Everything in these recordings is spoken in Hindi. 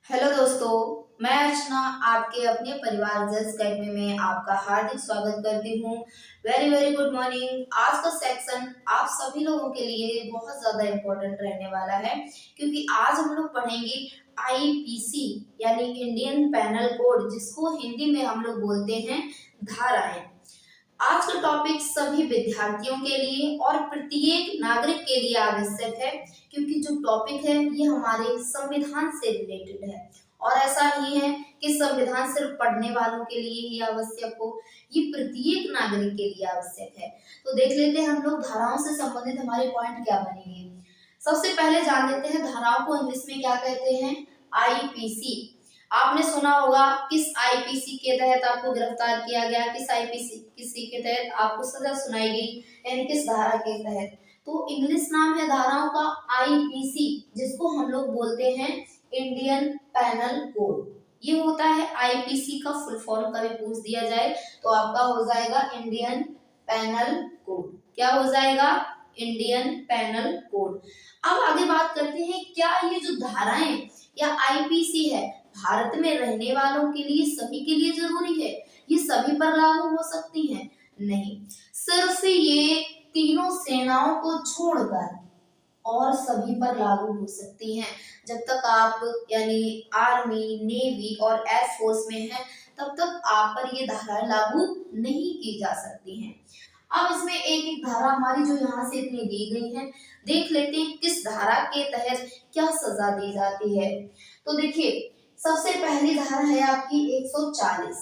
हेलो दोस्तों, मैं अर्चना आपके अपने परिवार जज अकेडमी में आपका हार्दिक स्वागत करती हूँ। Very very good morning. आज का सेक्शन आप सभी लोगों के लिए बहुत ज़्यादा इम्पोर्टेंट रहने वाला है, क्योंकि आज हम लोग पढ़ेंगे आईपीसी यानी इंडियन पैनल कोड, जिसको हिंदी में हम लोग बोलते हैं धाराएं। आज का टॉपिक सभी विद्यार्थियों के लिए और प्रत्येक नागरिक के लिए आवश्यक है, क्योंकि जो टॉपिक है ये हमारे संविधान से रिलेटेड है। और ऐसा नहीं है कि संविधान सिर्फ पढ़ने वालों के लिए ही आवश्यक हो, ये प्रत्येक नागरिक के लिए आवश्यक है। तो देख लेते हैं हम लोग धाराओं से संबंधित हमारे पॉइंट क्या बनेंगे। सबसे पहले जान लेते हैं धाराओं को इंग्लिश में क्या कहते हैं। आईपीसी आपने सुना होगा। किस आईपीसी के तहत आपको गिरफ्तार किया गया, किस आईपीसी के तहत आपको सजा सुनाई गई, यानी किस धारा के तहत। तो इंग्लिश नाम है धाराओं का आईपीसी, जिसको हम लोग बोलते हैं इंडियन पैनल कोड। ये होता है आईपीसी का फुल फॉर्म कभी पूछ दिया जाए तो आपका हो जाएगा इंडियन पैनल कोड। क्या हो जाएगा? Indian panel code. अब आगे बात करते हैं, क्या ये जो धाराएं या आईपीसी है भारत में रहने वालों के लिए, सभी के लिए जरूरी है? ये सभी पर लागू हो सकती हैं? नहीं, सिर्फ ये तीनों सेनाओं को छोड़कर और सभी पर लागू हो सकती हैं। जब तक आप यानी आर्मी, नेवी और एयरफोर्स में हैं, तब तक आप पर ये धाराएं लागू नहीं की जा सकती हैं। अब इसमें एक एक धारा हमारी जो यहाँ से इतनी दी गई है, देख लेते हैं किस धारा के तहत क्या सजा दी जाती है। तो देखिए, सबसे पहली धारा है आपकी 140।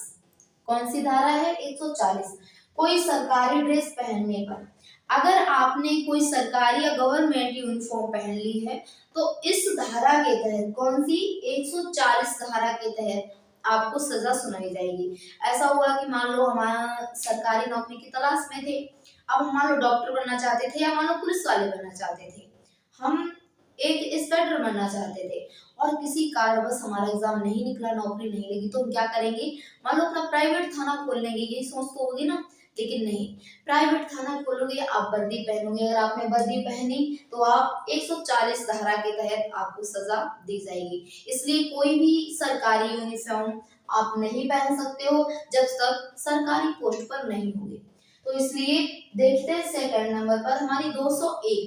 कौन सी धारा है? 140। कोई सरकारी ड्रेस पहनने पर, अगर आपने कोई सरकारी या गवर्नमेंट यूनिफॉर्म पहन ली है, तो इस धारा के तहत, कौन सी? 140 धारा के तहत आपको सजा सुनाई जाएगी। ऐसा हुआ कि मान लो हमारा सरकारी नौकरी की तलाश में थे, अब मान लो डॉक्टर बनना चाहते थे या मान लो पुलिस वाले बनना चाहते थे, हम एक इंस्पेक्टर बनना चाहते थे और किसी कारणवश हमारा एग्जाम नहीं निकला, नौकरी नहीं लगी, तो हम क्या करेंगे? मान लो अपना प्राइवेट थाना खोल लेंगे, यही सोच तो होगी ना। लेकिन नहीं, प्राइवेट थाना खोलोगे, आप वर्दी पहनोगे। अगर आपने वर्दी पहनी तो आप 140 धारा के तहत आपको सजा दी जाएगी। इसलिए कोई भी सरकारी यूनिफॉर्म आप नहीं पहन सकते हो जब तक सरकारी पोस्ट पर नहीं होगे। तो इसलिए देखते हैं सेकंड नंबर पर हमारी 201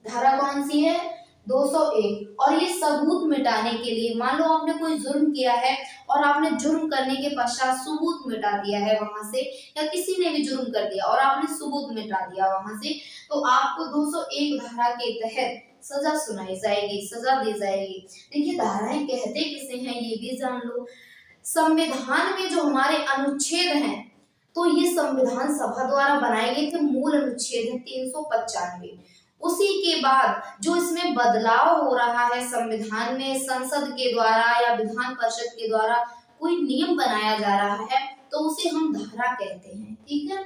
धारा कौन सी है? 201। और ये सबूत मिटाने के लिए, मान लो आपने कोई जुर्म किया है और आपने जुर्म करने के पश्चात सबूत मिटा दिया है वहां से, या किसी ने भी जुर्म कर दिया और आपने सबूत मिटा दिया वहां से, तो आपको 201 धारा के तहत सजा सुनाई जाएगी, सजा दी जाएगी। देखिए, धाराएं कहते किसे हैं ये भी जान लो। संविधान में जो हमारे अनुच्छेद हैं, तो ये संविधान सभा द्वारा बनाए गए थे। मूल अनुच्छेद है 395। उसी के बाद जो इसमें बदलाव हो रहा है संविधान में, संसद के द्वारा या विधान परिषद के द्वारा कोई नियम बनाया जा रहा है, तो उसे हम धारा कहते हैं। ठीक है।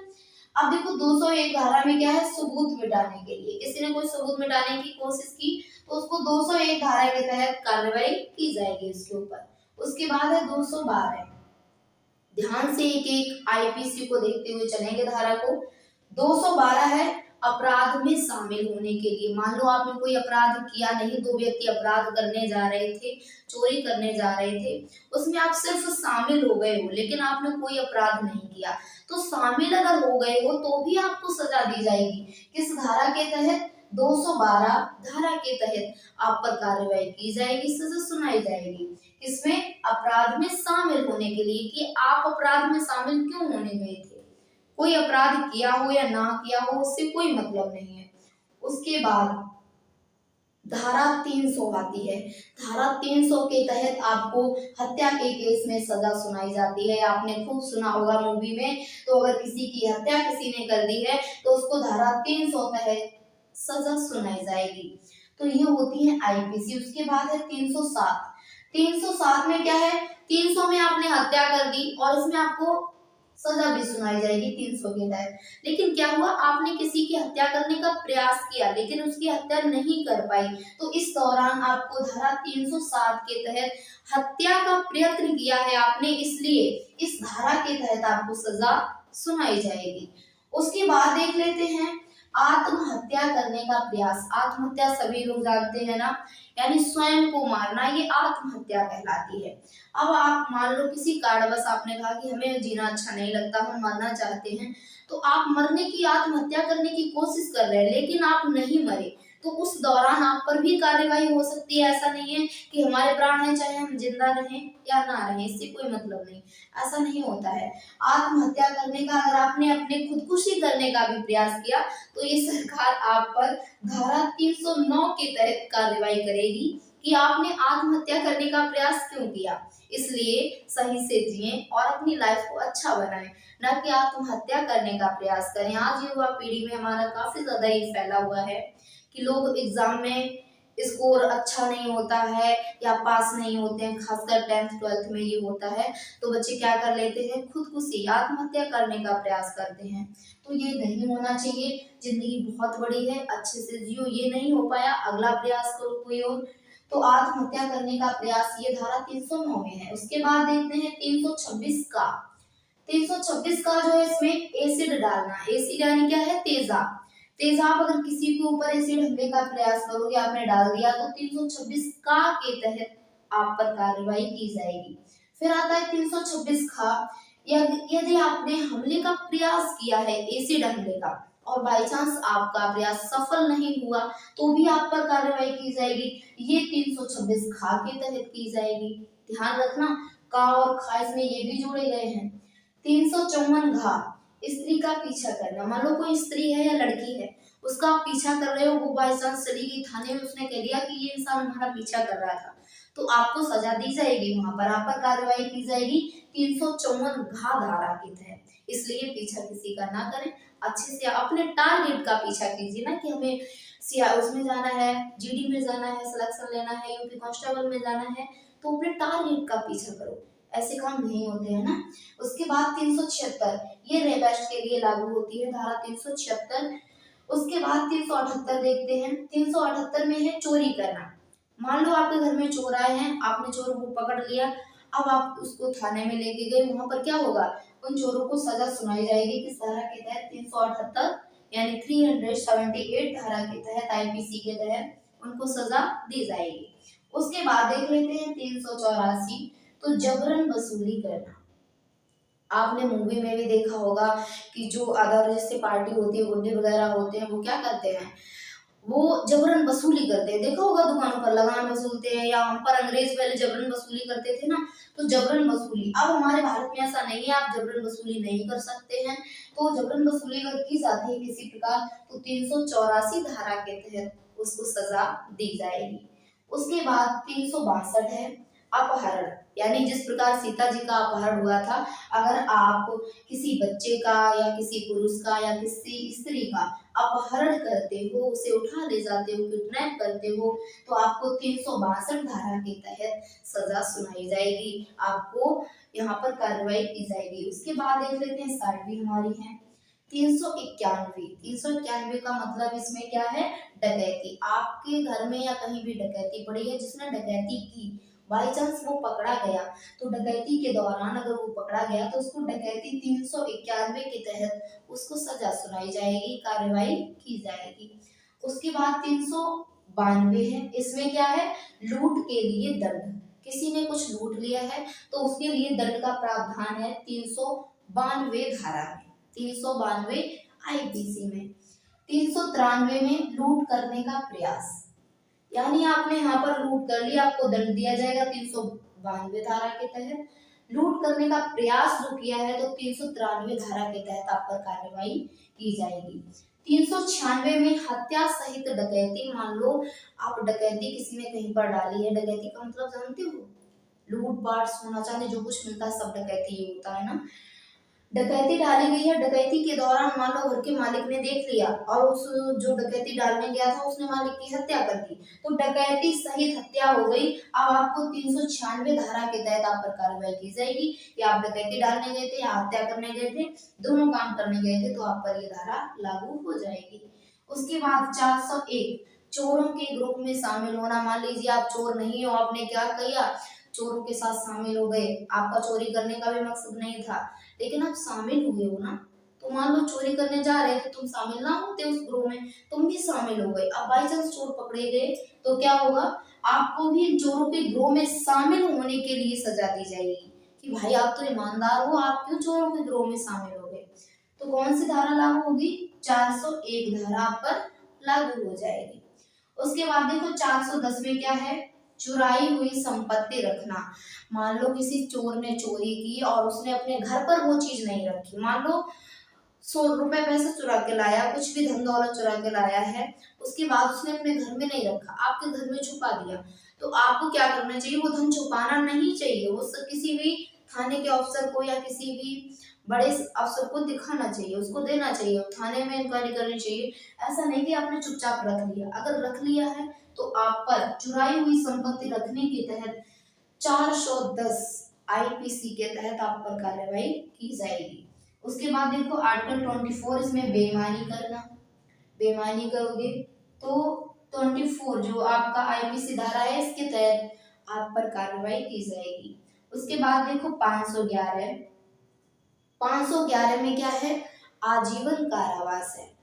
अब देखो, 201 धारा में क्या है? सबूत मिटाने के लिए, किसी ने कोई सबूत मिटाने की कोशिश की तो उसको 201 धारा के तहत कार्रवाई की जाएगी उसके ऊपर। उसके बाद है 212। ध्यान से एक एक आईपीसी को देखते हुए चलेंगे धारा को। 212 है अपराध में शामिल होने के लिए। मान लो आपने कोई अपराध किया नहीं, दो व्यक्ति अपराध करने जा रहे थे, चोरी करने जा रहे थे, उसमें आप सिर्फ शामिल हो गए हो, लेकिन आपने कोई अपराध नहीं किया। तो शामिल अगर हो गए हो तो भी आपको सजा दी जाएगी। किस धारा के तहत? 212 धारा के तहत आप पर कार्रवाई की जाएगी, सजा सुनाई जाएगी। इसमें अपराध में शामिल होने के लिए, कि आप अपराध में शामिल क्यों होने गए थे। कोई अपराध किया हो या ना किया हो, उससे कोई मतलब नहीं है। उसके बाद धारा 300 आती है। धारा 300 के तहत आपको हत्या के केस में सजा सुनाई जाती है। आपने खूब सुना होगा मूवी में, तो अगर किसी की हत्या किसी ने कर दी है तो उसको धारा 300 तहत सजा सुनाई जाएगी। तो ये होती है आईपीसी। उसके बाद है 307। 307 में क्या है? 300 में आपने हत्या कर दी और इसमें आपको सजा भी सुनाई जाएगी 300 के तहत। लेकिन क्या हुआ? आपने किसी की हत्या करने का प्रयास किया लेकिन उसकी हत्या नहीं कर पाई, तो इस दौरान आपको धारा 307 के तहत हत्या का प्रयत्न किया है आपने, इसलिए इस धारा के तहत आपको सजा सुनाई जाएगी। उसके बाद देख लेते हैं आत्महत्या करने का प्रयास, आत्महत्या सभी लोग जानते हैं ना, यानी स्वयं को मारना, ये आत्महत्या कहलाती है। अब आप मान लो किसी कारणवश आपने कहा कि हमें जीना अच्छा नहीं लगता, हम मरना चाहते हैं, तो आप मरने की, आत्महत्या करने की कोशिश कर रहे हैं लेकिन आप नहीं मरे, तो उस दौरान आप पर भी कार्रवाई हो सकती है। ऐसा नहीं है कि हमारे प्राण हैं चाहे हम जिंदा रहें या ना रहें, इससे कोई मतलब नहीं, ऐसा नहीं होता है। आत्महत्या करने का, अगर आपने अपने खुदकुशी करने का भी प्रयास किया तो ये सरकार आप पर धारा 309 के तहत कार्रवाई करेगी कि आपने आत्महत्या करने का प्रयास क्यों किया। इसलिए सही से जिएं और अपनी लाइफ को अच्छा बनाएं, ना कि आत्महत्या करने का प्रयास करें। आज युवा पीढ़ी में हमारा काफी ज्यादा ये फैला हुआ है कि लोग एग्जाम में स्कोर अच्छा नहीं होता है या पास नहीं होते हैं, खासकर 10th 12th में ये होता है, तो बच्चे क्या कर लेते हैं, खुदकुशी, आत्महत्या करने का प्रयास करते हैं। तो ये नहीं होना चाहिए। जिंदगी बहुत बड़ी है, अच्छे से जियो। ये नहीं हो पाया, अगला प्रयास करो कोई और। तो आत्महत्या करने का प्रयास ये धारा 309 में है। उसके बाद देखते हैं 326 का। 326 का जो है, इसमें एसिड डालना। एसिड यानी क्या है, तेजाब। तेजाब अगर किसी के ऊपर एसिड हमले का प्रयास करोगे, आपने डाल दिया, तो 326 का के तहत आप पर कार्रवाई की जाएगी। फिर आता है 326 खा। यदि आपने हमले का प्रयास किया है, एसिड हमले का, और बाई चांस आपका प्रयास सफल नहीं हुआ, तो भी आप पर कार्रवाई की जाएगी। ये 326 खा के तहत की जाएगी। ध्यान रखना, का और खा इसमें ये भी जोड़े गए हैं। 354 घा, स्त्री का पीछा करना। मान लो कोई स्त्री है या लड़की है, उसका आप पीछा कर रहे हो, वो बाई चांस चली गई थाने में, उसने कह दिया कि ये इंसान हमारा पीछा कर रहा था, तो आपको सजा दी जाएगी, वहां पर आप पर कार्रवाई की जाएगी 354 घा धारा के तहत। इसलिए पीछा किसी का ना करें, अच्छे से अपने टारगेट का पीछा कीजिए, ना कि हमें उसमें जाना है, जीडी में जाना है, सिलेक्शन लेना है, यूपी कांस्टेबल में जाना है, तो अपने टारगेट का पीछा करो। ऐसे काम नहीं होते हैं ना। उसके बाद 376, ये रेपेस्ट के लिए लागू होती है धारा 376। उसके बाद 378 देखते हैं। 378 में है चोरी करना। मान लो आपके घर में चोर आए हैं, आपने चोरों को पकड़ लिया, अब आप उसको थाने में लेके गए, वहां पर क्या होगा, उन चोरों को सजा सुनाई जाएगी किस धारा के तहत, 378 यानी 378 धारा के तहत, आईपीसी के तहत उनको सजा दी जाएगी। उसके बाद देख लेते हैं 384, तो जबरन वसूली करना। आपने मूवी में भी देखा होगा कि जो अदर जैसे पार्टी होती है, गुंडे वगैरह होते हैं, वो क्या करते हैं, वो जबरन वसूली करते हैं। देखा होगा दुकानों पर लगान वसूलते हैं, या हम पर अंग्रेज पहले जबरन वसूली करते थे ना, तो जबरन वसूली। अब हमारे भारत में ऐसा नहीं है, आप जबरन वसूली नहीं कर सकते हैं, तो जबरन वसूली अगर की जाती है किसी प्रकार, तो 384 धारा के तहत उसको सजा दी जाएगी। उसके बाद 362 है अपहरण, यानी जिस प्रकार सीता जी का अपहरण हुआ था, अगर आप किसी बच्चे का या किसी पुरुष का या किसी स्त्री का अपहरण करते हो, उसे उठा ले जाते हो, किडनैप करते हो, तो आपको 362 धारा के तहत सजा सुनाई जाएगी, आपको यहाँ पर कार्रवाई की जाएगी। उसके बाद देख लेते हैं 60वीं हमारी है 391। 391 का मतलब इसमें क्या है, डकैती। आपके घर में या कहीं भी डकैती पड़ी है, जिसने डकैती की, बाई चांस वो पकड़ा गया, तो डकैती के दौरान अगर वो पकड़ा गया, तो उसको डकैती 391 के तहत उसको सजा सुनाई जाएगी, कार्रवाई की जाएगी। उसके बाद 392 है, इसमें क्या है, लूट के लिए दंड। किसी ने कुछ लूट लिया है तो उसके लिए दंड का प्रावधान है 392 धारा में, 392 आईपीसी में। 393 में लूट करने का प्रयास, यानी आपने यहाँ पर लूट कर लिया, आपको दंड दिया जाएगा 392 धारा के तहत। लूट करने का प्रयास जो किया है, तो 393 धारा के तहत आप पर कार्रवाई की जाएगी। 396 में हत्या सहित डकैती। मान लो आप डकैती किसी ने कहीं पर डाली है, डकैती का मतलब जानते हो, लूट पाट सोना चांदी जो कुछ मिलता है सब डकैती ही होता है ना। डकैती डाली गई है, डकैती के दौरान मान लो घर के मालिक ने देख लिया और उस जो डकैती डालने गया था उसने मालिक की हत्या कर दी, तो डकैती सहित हत्या हो गई। अब आपको 396 धारा के तहत आप पर कार्रवाई की जाएगी कि आप डकैती डालने गए थे या हत्या करने गए थे, दोनों काम करने गए थे, तो आप पर ये धारा लागू हो जाएगी। उसके बाद 401 चोरों के ग्रुप में शामिल होना। मान लीजिए आप चोर नहीं हो, आपने क्या किया, चोरों के साथ शामिल हो गए, आपका चोरी करने का भी मकसद नहीं था, लेकिन आप शामिल हुए हो ना, तो मान लो चोरी करने जा रहे थे, तुम शामिल ना होते उस ग्रोह में, तुम भी शामिल हो गए। अब बाई चांस चोर पकड़े गए तो क्या होगा, आपको भी इन चोरों के ग्रोह में शामिल होने के लिए सजा दी जाएगी कि भाई आप तो ईमानदार हो, आप क्यों चोरों के ग्रोह में शामिल हो गए। तो कौन सी धारा लागू होगी, 401 धारा आप पर लागू हो जाएगी। उसके बाद देखो 410 में क्या है, चुराई हुई संपत्ति रखना। मान लो किसी चोर ने चोरी की और उसने अपने घर पर वो चीज नहीं रखी, मान लो 100 रुपए पैसे चुरा के लाया, कुछ भी धन दौलत चुरा के लाया है, उसके बाद उसने अपने घर में नहीं रखा, आपके घर में छुपा दिया, तो आपको क्या करना चाहिए, वो धन छुपाना नहीं चाहिए, वो किसी भी थाने के अफसर को या किसी भी बड़े अफसर को दिखाना चाहिए, उसको देना चाहिए, थाने में इंक्वायरी करनी चाहिए। ऐसा नहीं कि आपने चुपचाप रख लिया, अगर रख लिया है तो आप पर चुराई हुई संपत्ति रखने के तहत 410 आईपीसी के तहत आप पर कार्रवाई की जाएगी। उसके बाद देखो आर्टिकल 24, इसमें बेईमानी करना, बेईमानी करोगे तो 24 जो आपका आईपीसी धारा है इसके तहत आप पर कार्रवाई की जाएगी। उसके बाद देखो 511, 511 में क्या है, आजीवन कारावास है।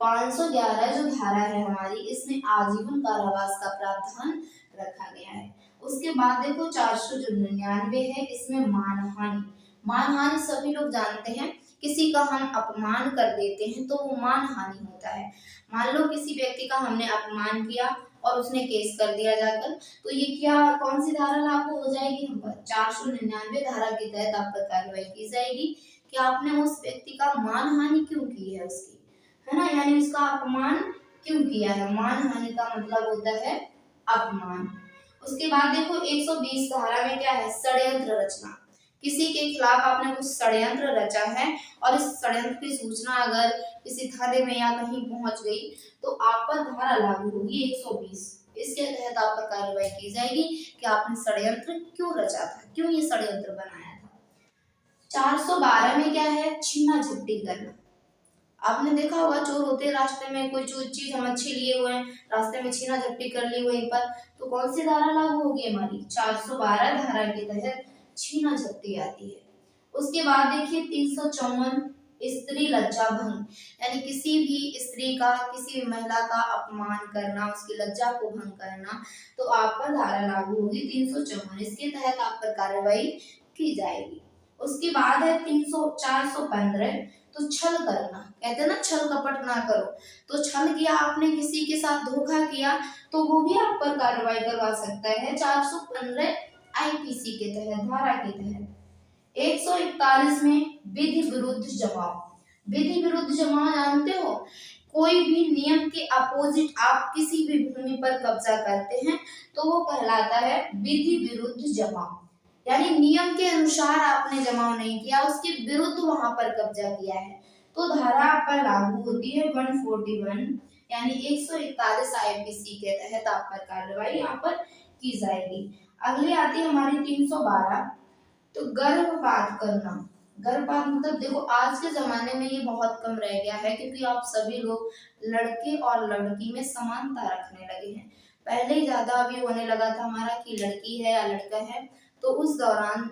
511 जो धारा है हमारी, इसमें आजीवन कारावास का प्रावधान रखा गया है। उसके बाद देखो 499 है, इसमें मानहानि। मानहानि सभी लोग जानते हैं, किसी का हम अपमान कर देते हैं तो वो मानहानि होता है। मान लो किसी व्यक्ति का हमने अपमान किया और उसने केस कर दिया जाकर, तो ये क्या कौन सी धारा लागू हो जाएगी हम पर, 499 धारा के तहत आप पर कार्रवाई की जाएगी कि आपने उस व्यक्ति का मानहानि क्यों की है उसकी, है ना, यानी उसका अपमान क्यों किया है। मानहानि का मतलब होता है अपमान। उसके बाद देखो 120 धारा में क्या है, षड्यंत्र रचना। किसी के खिलाफ आपने कुछ षड्यंत्र रचा है और इस षड्यंत्र की सूचना अगर किसी थाने में या कहीं पहुंच गई तो आप पर धारा लागू होगी 120। इसके तहत आप पर कार्रवाई की जाएगी कि आपने षड्यंत्र क्यों रचा था, क्यों ये षड्यंत्र बनाया था। 412 में क्या है, छीना झपटी करना। आपने देखा होगा चोर होते हैं रास्ते में, कोई चीज हम अच्छी लिए हुए हैं, रास्ते में छीना झपटी कर ली वहीं पर, तो कौन सी धारा लागू होगी हमारी, 412 धारा के तहत छीना झपटी आती है। उसके बाद देखिए 354 स्त्री लज्जा भंग, यानी किसी भी स्त्री का, किसी भी महिला का अपमान करना, उसकी लज्जा को भंग करना, तो आप पर धारा लागू होगी 354। इसके तहत आप पर कार्रवाई की जाएगी। उसके बाद है 415, तो छल करना। कहते हैं ना छल कपट ना करो, तो छल किया आपने, किसी के साथ धोखा किया, तो वो भी आप पर कार्रवाई करवा सकता है 415 आईपीसी के तहत, धारा के तहत। 141 में विधि विरुद्ध जमाव। विधि विरुद्ध जमाव जानते हो, कोई भी नियम के अपोजिट आप किसी भी भूमि पर कब्जा करते हैं तो वो कहलाता है विधि विरुद्ध जमाव, यानी नियम के अनुसार आपने जमाव नहीं किया, उसके विरुद्ध वहां पर कब्जा किया है, तो धारा आप पर लागू होती है 141, यानी 141 आईपीसी के तहत आप पर कार्रवाई यहाँ पर की जाएगी। अगली आती है हमारी 312, तो गर्भपात करना। गर्भपात मतलब देखो आज के जमाने में ये बहुत कम रह गया है, क्योंकि आप सभी लोग लड़के और लड़की में समानता रखने लगे हैं। पहले ही ज्यादा अभी होने लगा था हमारा कि लड़की है या लड़का है, तो उस दौरान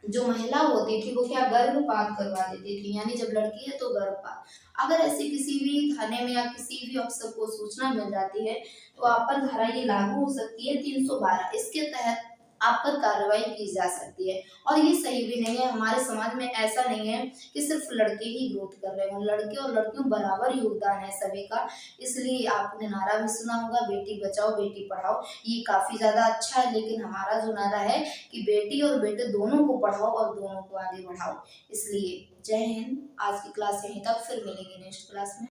जो महिला होती थी वो क्या गर्भपात करवा देती थी, यानी जब लड़की है तो गर्भपात। अगर ऐसे किसी भी थाने में या किसी भी अफसर को सूचना मिल जाती है तो आप पर धारा ये लागू हो सकती है 312। इसके तहत आप पर कार्रवाई की जा सकती है, और ये सही भी नहीं है। हमारे समाज में ऐसा नहीं है कि सिर्फ लड़के ही ग्रोथ कर रहे हैं, लड़के और लड़कियों बराबर योगदान है सभी का। इसलिए आपने नारा भी सुना होगा, बेटी बचाओ बेटी पढ़ाओ, ये काफी ज्यादा अच्छा है, लेकिन हमारा जो नारा है कि बेटी और बेटे दोनों को पढ़ाओ और दोनों को आगे बढ़ाओ। इसलिए जय हिंद। आज की क्लास यहीं तक, फिर मिलेंगे नेक्स्ट क्लास में।